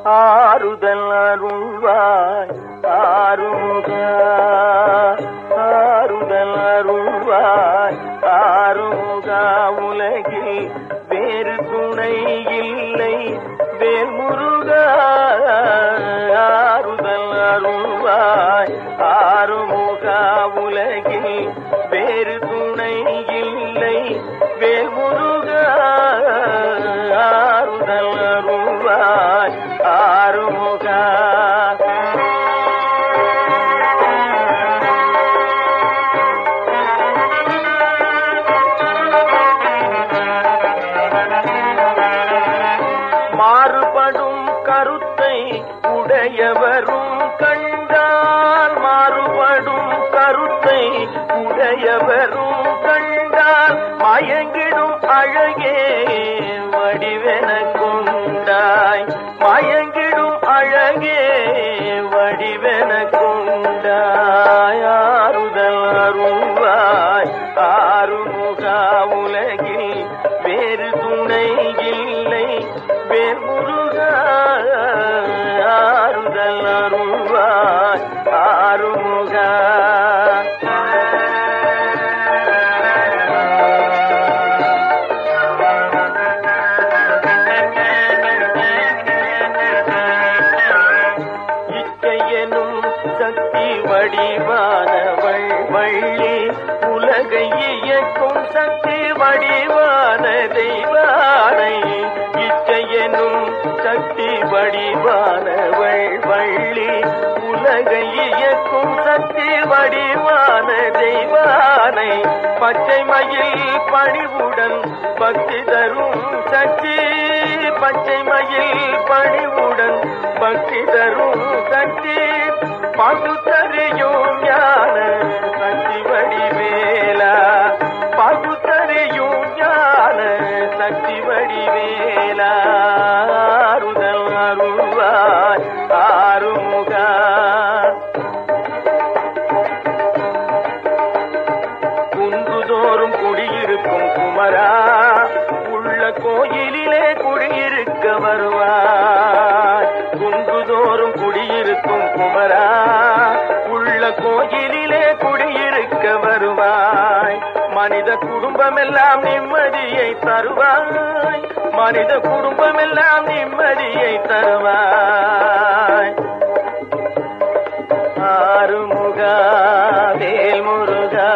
ஆறுதல் அருள்வாய் ஆறுமுகா, ஆறுதல் அருள்வாய் ஆறுமுகா. உலகில் வேறு துணை இல்லை வேல்முருகா. ஆறுதல் அருள்வாய் ஆறுமுகா. உலகில் வேறு துணை இல்லை வேல்முருகா. ஆறுதல் அருள்வாய் ஆறுமுகா. மாறுபடும் கருத்தை உடையவரும் கண்டால், மாறுபடும் கருத்தை உடையவரும் கண்டால், மயங்கிடும் அழகே வடிவென கொண்டாய். மயங்கிடும் அழகே வடிவென கொண்டாய். ஆறுதல் அருள்வாய் ஆறுமுகா. உலகில் வேறு துணை இல்லை வேல்முருகா. ஆறுதல் அருள்வாய் ஆறுமுகா. இச்சையெனும் சக்தி வடிவானவள் வள்ளி, உலகை இயக்கும் சக்தி வடிவான தெய்வானை. இச்சையெனும் சக்தி வடிவானவள் வள்ளி, உலகை இயக்கும் சக்தி வடிவான தெய்வானை. பச்சை மயில் பணிவுடன் பக்தி தரும் சக்தி, பச்சை மயில் பணிவுடன் பக்தி தரும் சக்தி. பகுத்தறியும் ஞான சக்தி வடிவேலா. பகுத்தறியும் ஞான சக்தி வடிவேலா. ஆறுதல் அருள்வாய் ஆறுமுகா. குன்றுதோறும் குடியிருக்கும் குமரா, உள்ள கோயிலிலே குடியிருக்க வருவாய். குன்றுதோறும் குடியிருக்கும் குமரா, உள்ள கோயிலிலே குடியிருக்க வருவாய். மனித குடும்பமெல்லாம் நிம்மதியை தருவாய். மனித குடும்பமெல்லாம் நிம்மதியை தருவாய். ஆறுமுகா வேல்முருகா.